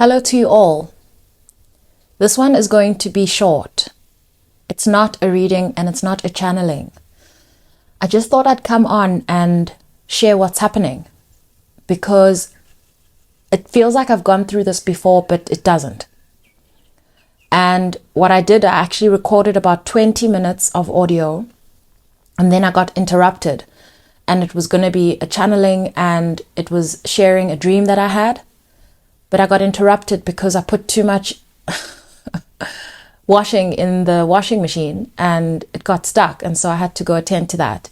Hello to you all. This one is going to be short. It's not a reading and it's not a channeling. I just thought I'd come on and share what's happening because it feels like I've gone through this before, but it doesn't. And what I did, I actually recorded about 20 minutes of audio and then I got interrupted, and it was going to be a channeling and it was sharing a dream that I had. But I got interrupted because I put too much washing in the washing machine and it got stuck. And so I had to go attend to that.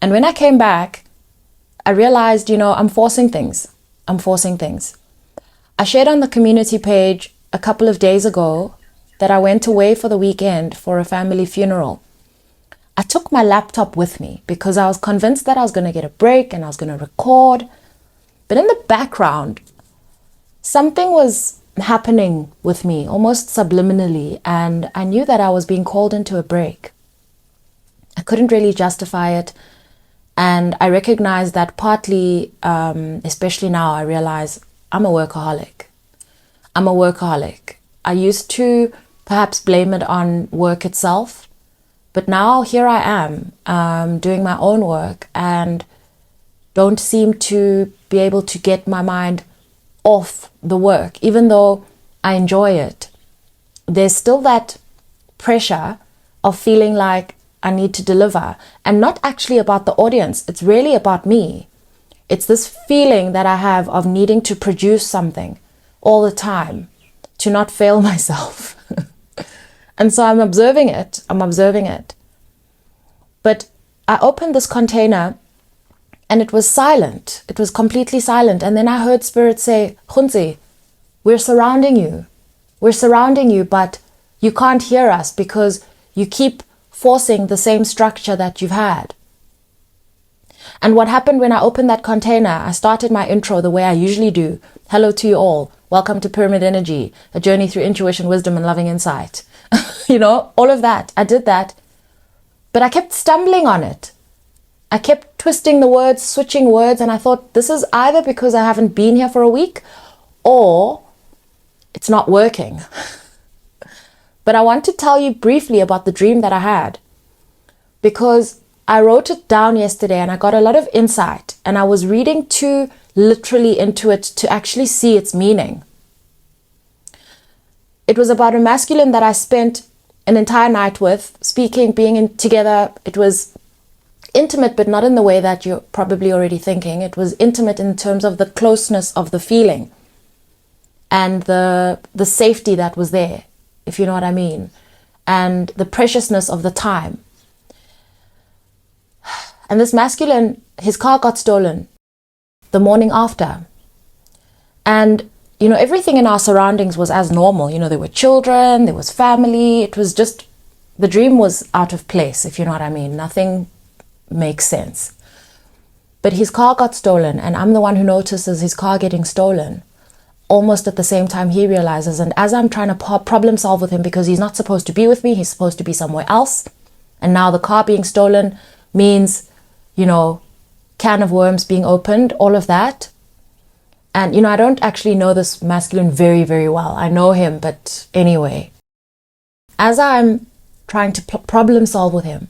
And when I came back, I realized, I'm forcing things. I shared on the community page a couple of days ago that I went away for the weekend for a family funeral. I took my laptop with me because I was convinced that I was going to get a break and I was going to record. But in the background, something was happening with me, almost subliminally, and I knew that I was being called into a break. I couldn't really justify it, and I recognized that partly, especially now, I realize I'm a workaholic. I used to perhaps blame it on work itself, but now here I am, doing my own work and don't seem to be able to get my mind off the work. Even though I enjoy it, there's still that pressure of feeling like I need to deliver, and not actually about the audience. It's really about me. It's this feeling that I have of needing to produce something all the time to not fail myself. And so I'm observing it. But I opened this container and it was silent. It was completely silent. And then I heard Spirit say, Khunzi, we're surrounding you, but you can't hear us because you keep forcing the same structure that you've had. And what happened when I opened that container, I started my intro the way I usually do. Hello to you all. Welcome to Pyramid Energy, a journey through intuition, wisdom, and loving insight. All of that. I did that. But I kept stumbling on it. I kept twisting the words, switching words, and I thought this is either because I haven't been here for a week or it's not working. But I want to tell you briefly about the dream that I had because I wrote it down yesterday and I got a lot of insight, and I was reading too literally into it to actually see its meaning. It was about a masculine that I spent an entire night with, speaking, together. It was intimate, but not in the way that you're probably already thinking. It was intimate in terms of the closeness of the feeling and the safety that was there, if you know what I mean, and the preciousness of the time. And this masculine, his car got stolen the morning after. And, everything in our surroundings was as normal. There were children, there was family. It was just, the dream was out of place, if you know what I mean. Nothing makes sense. But his car got stolen, and I'm the one who notices his car getting stolen almost at the same time he realizes. And as I'm trying to problem solve with him, because he's not supposed to be with me, he's supposed to be somewhere else, and now the car being stolen means, can of worms being opened, all of that. And I don't actually know this masculine very, very well. I know him, but anyway, as I'm trying to problem solve with him,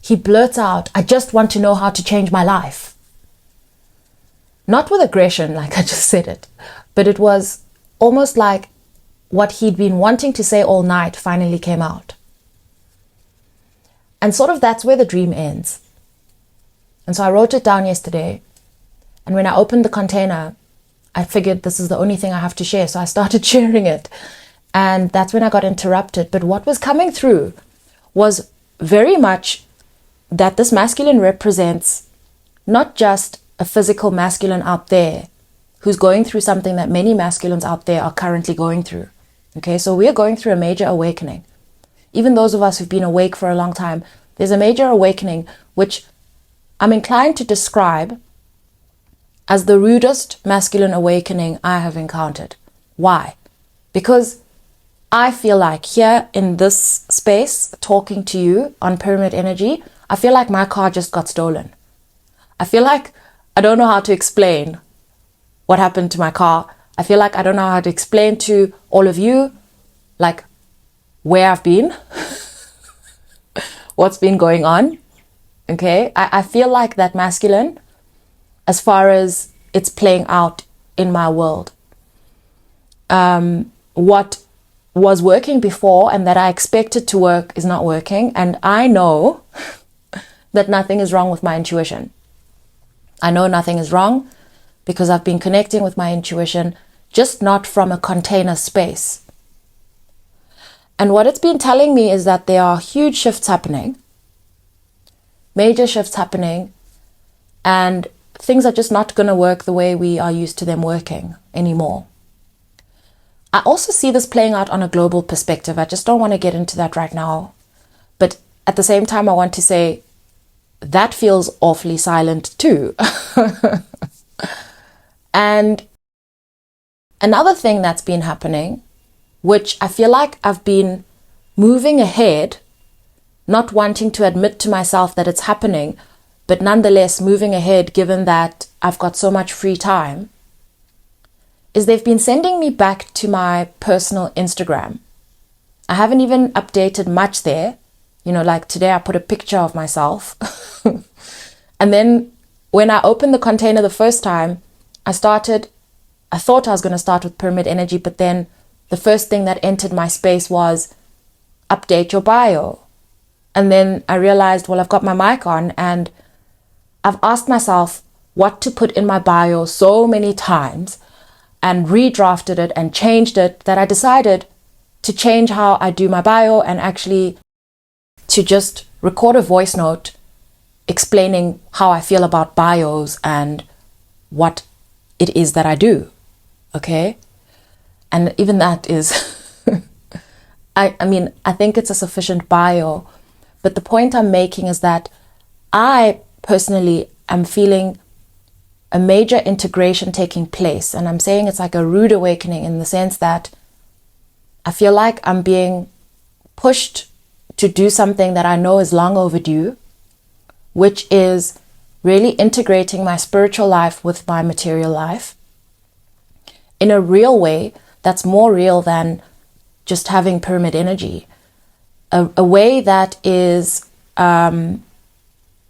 he blurts out, I just want to know how to change my life. Not with aggression, like I just said it, but it was almost like what he'd been wanting to say all night finally came out. And sort of that's where the dream ends. And so I wrote it down yesterday. And when I opened the container, I figured this is the only thing I have to share. So I started sharing it. And that's when I got interrupted. But what was coming through was very much that this masculine represents not just a physical masculine out there who's going through something that many masculines out there are currently going through. Okay, so we are going through a major awakening. Even those of us who've been awake for a long time, there's a major awakening which I'm inclined to describe as the rudest masculine awakening I have encountered. Why? Because I feel like here in this space, talking to you on Pyramid Energy, I feel like my car just got stolen. I feel like I don't know how to explain what happened to my car. I feel like I don't know how to explain to all of you, like, where I've been, what's been going on. Okay, I feel like that masculine, as far as it's playing out in my world. What was working before and that I expected to work is not working. And I know that nothing is wrong with my intuition. I know nothing is wrong because I've been connecting with my intuition, just not from a container space. And what it's been telling me is that there are huge shifts happening, major shifts happening, and things are just not going to work the way we are used to them working anymore. I also see this playing out on a global perspective. I just don't want to get into that right now. But at the same time, I want to say that feels awfully silent too. And another thing that's been happening, which I feel like I've been moving ahead, not wanting to admit to myself that it's happening, but nonetheless moving ahead given that I've got so much free time, is they've been sending me back to my personal Instagram. I haven't even updated much there. You know, like today I put a picture of myself. And then when I opened the container the first time, I thought I was going to start with pyramid energy, but then the first thing that entered my space was update your bio. And then I realized, well, I've got my mic on and I've asked myself what to put in my bio so many times and redrafted it and changed it that I decided to change how I do my bio and actually to just record a voice note explaining how I feel about bios and what it is that I do. Okay? And even that is, I mean, I think it's a sufficient bio. But the point I'm making is that I personally am feeling a major integration taking place. And I'm saying it's like a rude awakening in the sense that I feel like I'm being pushed to do something that I know is long overdue, which is really integrating my spiritual life with my material life in a real way that's more real than just having pyramid energy. A way that is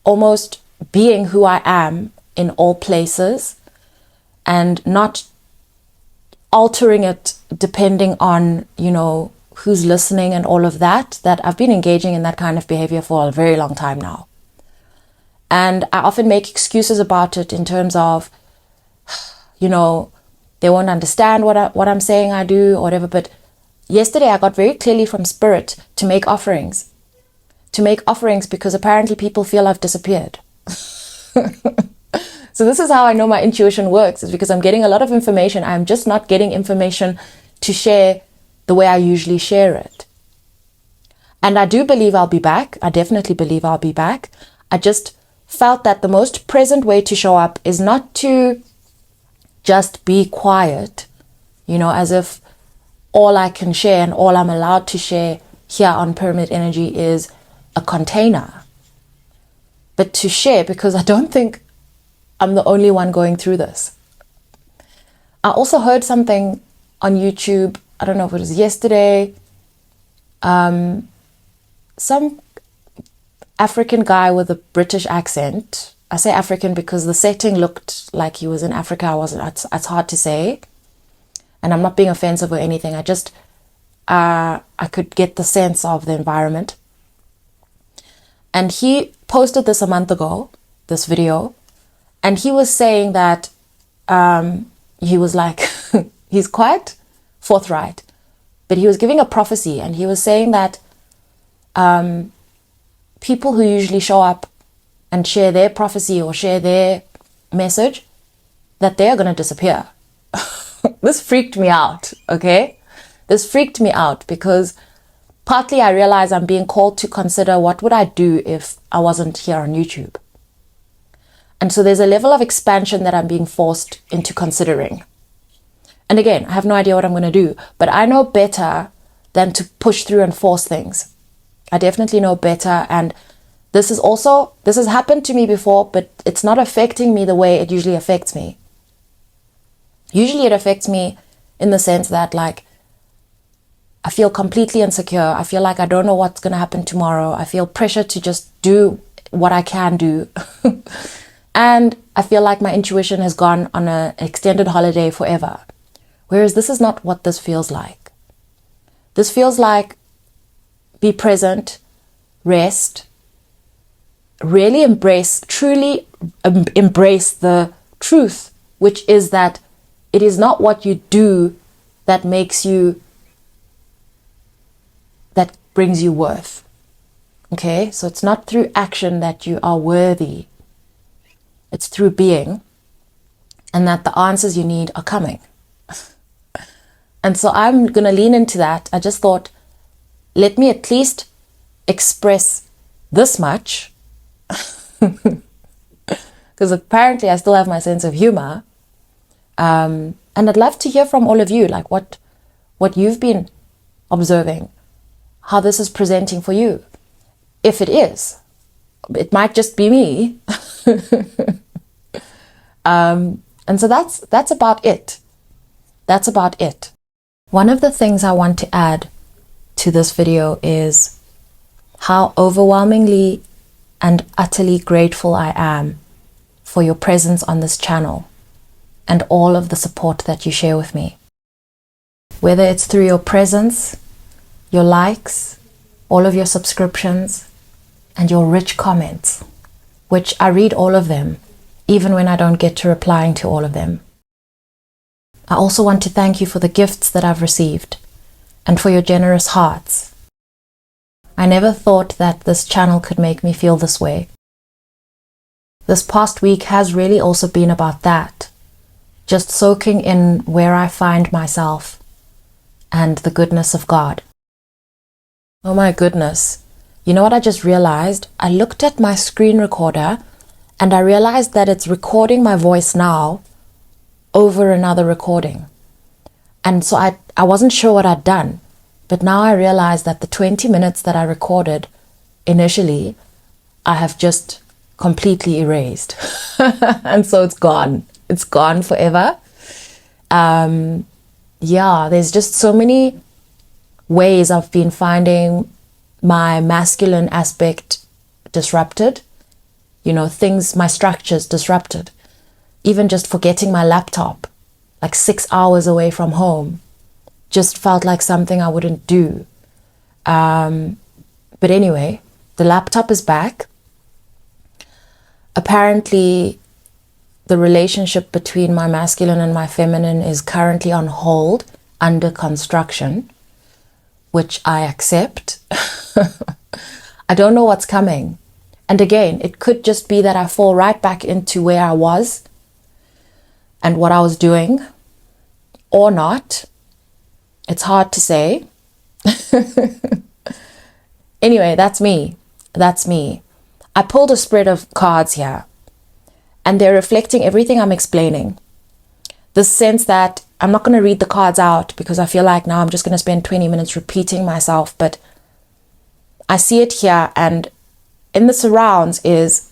almost being who I am in all places and not altering it depending on, you know, who's listening and all of that I've been engaging in that kind of behavior for a very long time now. And I often make excuses about it in terms of, you know, they won't understand what I'm saying I do or whatever. But yesterday I got very clearly from Spirit to make offerings. To make offerings because apparently people feel I've disappeared. So this is how I know my intuition works, is because I'm getting a lot of information. I'm just not getting information to share the way I usually share it. And I do believe I'll be back. I definitely believe I'll be back. I just felt that the most present way to show up is not to just be quiet, you know, as if all I can share and all I'm allowed to share here on Pyramid Energy is a container. But to share, because I don't think I'm the only one going through this. I also heard something on YouTube, I don't know if it was yesterday, some African guy with a British accent. I say African because the setting looked like he was in Africa. I wasn't, it's hard to say. And I'm not being offensive or anything. I just, I could get the sense of the environment. And he posted this a month ago, this video. And he was saying that he was like, he's quite forthright, but he was giving a prophecy. And he was saying that people who usually show up and share their prophecy or share their message, that they are going to disappear. This freaked me out, okay? This freaked me out because partly I realize I'm being called to consider what would I do if I wasn't here on YouTube. And so there's a level of expansion that I'm being forced into considering. And again, I have no idea what I'm going to do, but I know better than to push through and force things. I definitely know better. And this has happened to me before, but it's not affecting me the way it usually affects me. Usually it affects me in the sense that like I feel completely insecure. I feel like I don't know what's going to happen tomorrow. I feel pressure to just do what I can do. And I feel like my intuition has gone on an extended holiday forever. Whereas this is not what this feels like. This feels like be present, rest, really truly embrace the truth, which is that it is not what you do that brings you worth. Okay, so it's not through action that you are worthy. It's through being, and that the answers you need are coming. And so I'm going to lean into that. I just thought, let me at least express this much, because apparently I still have my sense of humor. And I'd love to hear from all of you, like what you've been observing, how this is presenting for you. If it is, it might just be me. And so that's about it. That's about it. One of the things I want to add to this video is how overwhelmingly and utterly grateful I am for your presence on this channel and all of the support that you share with me. Whether it's through your presence, your likes, all of your subscriptions, and your rich comments, which I read all of them, even when I don't get to replying to all of them. I also want to thank you for the gifts that I've received and for your generous hearts. I never thought that this channel could make me feel this way. This past week has really also been about that, just soaking in where I find myself and the goodness of God. Oh my goodness. You know what I just realized? I looked at my screen recorder and I realized that it's recording my voice now over another recording. And so I wasn't sure what I'd done. But now I realize that the 20 minutes that I recorded initially, I have just completely erased. And so it's gone. It's gone forever. There's just so many ways I've been finding my masculine aspect disrupted. My structures disrupted. Even just forgetting my laptop, like 6 hours away from home, just felt like something I wouldn't do. But anyway, the laptop is back. Apparently, the relationship between my masculine and my feminine is currently on hold, under construction, which I accept. I don't know what's coming. And again, it could just be that I fall right back into where I was and what I was doing, or not. It's hard to say. Anyway, that's me. That's me. I pulled a spread of cards here, and they're reflecting everything I'm explaining. The sense that I'm not going to read the cards out because I feel like now I'm just going to spend 20 minutes repeating myself, but I see it here, and in the surrounds is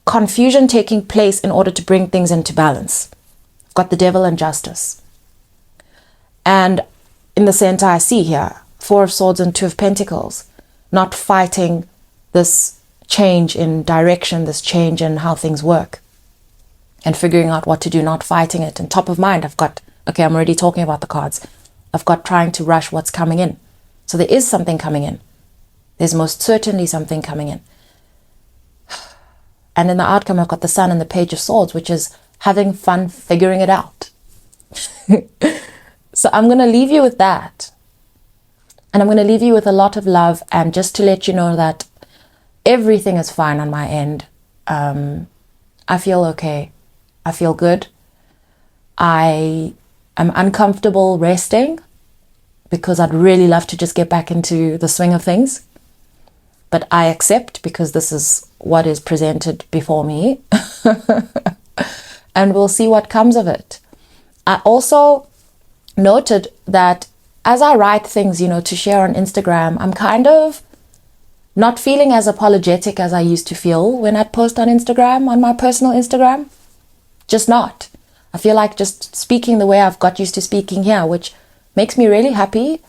confusion taking place in order to bring things into balance. I've got the devil and justice. And in the center I see here, 4 of Swords and 2 of Pentacles, not fighting this change in direction, this change in how things work, and figuring out what to do, not fighting it. And top of mind, I've got, okay, I'm already talking about the cards. I've got trying to rush what's coming in. So there is something coming in. There's most certainly something coming in. And in the outcome, I've got the Sun and the Page of Swords, which is having fun figuring it out. So I'm going to leave you with that. And I'm going to leave you with a lot of love, and just to let you know that everything is fine on my end. I feel okay. I feel good. I am uncomfortable resting because I'd really love to just get back into the swing of things. But I accept because this is what is presented before me. And we'll see what comes of it. I also noted that as I write things, to share on Instagram, I'm kind of not feeling as apologetic as I used to feel when I'd post on Instagram, on my personal Instagram. Just not. I feel like just speaking the way I've got used to speaking here, which makes me really happy.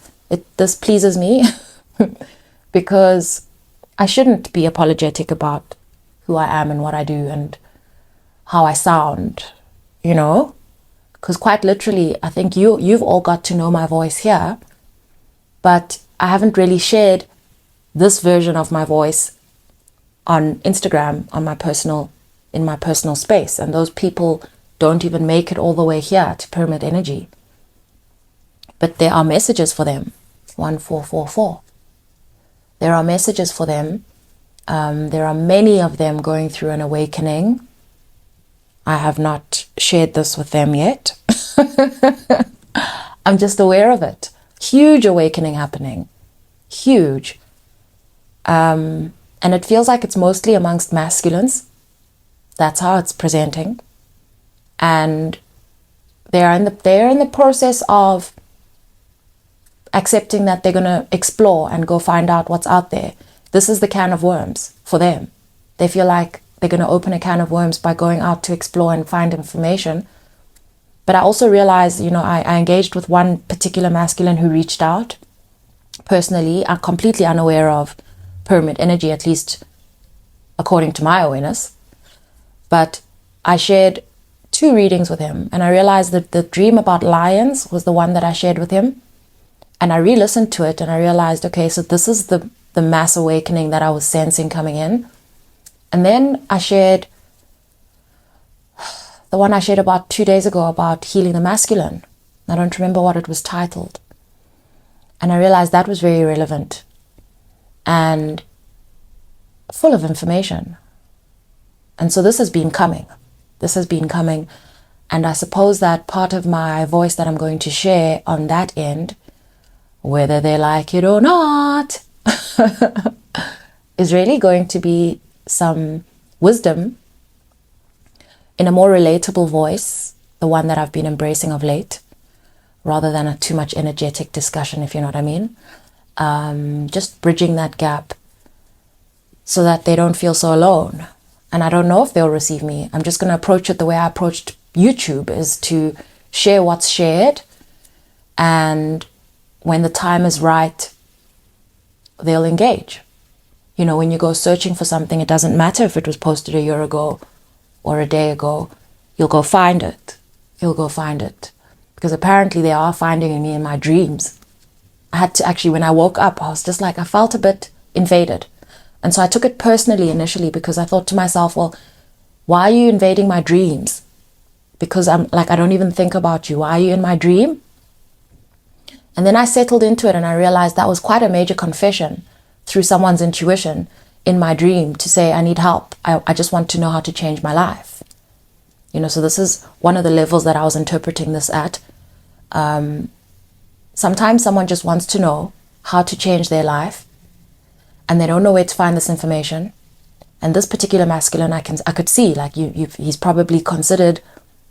This pleases me because I shouldn't be apologetic about who I am and what I do and how I sound, you know, because quite literally, I think you've all got to know my voice here, but I haven't really shared this version of my voice on Instagram, in my personal space, and those people don't even make it all the way here to Pyramid Energy. But there are messages for them. 1444. There are messages for them. There are many of them going through an awakening. I have not shared this with them yet. I'm just aware of it. Huge awakening happening. Huge. And it feels like it's mostly amongst masculines. That's how it's presenting. And they're in the process of accepting that they're going to explore and go find out what's out there. This is the can of worms for them. They feel like they're going to open a can of worms by going out to explore and find information. But I also realized, I engaged with one particular masculine who reached out personally. I'm completely unaware of Pyramid Energy, at least according to my awareness. But I shared 2 readings with him, and I realized that the dream about lions was the one that I shared with him. And I re-listened to it and I realized, okay, so this is the mass awakening that I was sensing coming in. And then I shared the one I shared about 2 days ago about healing the masculine. I don't remember what it was titled. And I realized that was very relevant and full of information. And so this has been coming. And I suppose that part of my voice that I'm going to share on that end, whether they like it or not, is really going to be some wisdom in a more relatable voice, the one that I've been embracing of late, rather than a too much energetic discussion, if you know what I mean. Just bridging that gap so that they don't feel so alone. And I don't know if they'll receive me. I'm just going to approach it the way I approached YouTube, is to share what's shared, and when the time is right, they'll engage. When you go searching for something, it doesn't matter if it was posted a year ago or a day ago. You'll go find it. Because apparently they are finding me in my dreams. I had to actually, when I woke up, I was just like, I felt a bit invaded. And so I took it personally initially, because I thought to myself, well, why are you invading my dreams? Because I'm like, I don't even think about you. Why are you in my dream? And then I settled into it and I realized that was quite a major confession through someone's intuition in my dream to say, I need help. I just want to know how to change my life. So this is one of the levels that I was interpreting this at. Sometimes someone just wants to know how to change their life and they don't know where to find this information. And this particular masculine, I could see, like he's probably considered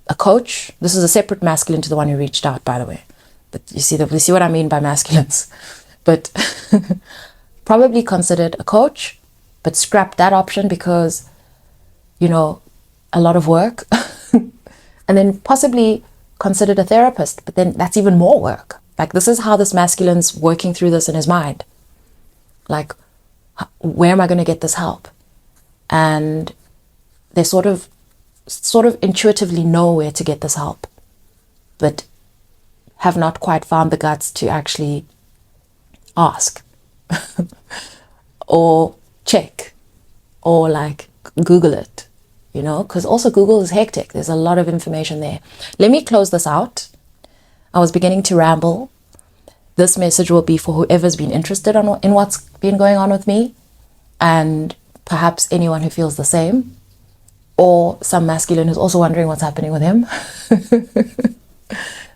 a coach. This is a separate masculine to the one who reached out, by the way. But you see what I mean by masculines. But probably considered a coach, but scrapped that option because, a lot of work. And then possibly considered a therapist, but then that's even more work. Like, this is how this masculine's working through this in his mind. Like, where am I going to get this help? And they sort of intuitively know where to get this help, but have not quite found the guts to actually ask or check or like Google it, because also Google is hectic. There's a lot of information there. Let me close this out. I was beginning to ramble. This message will be for whoever's been interested in what's been going on with me, and perhaps anyone who feels the same, or some masculine who's also wondering what's happening with him.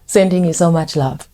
Sending you so much love.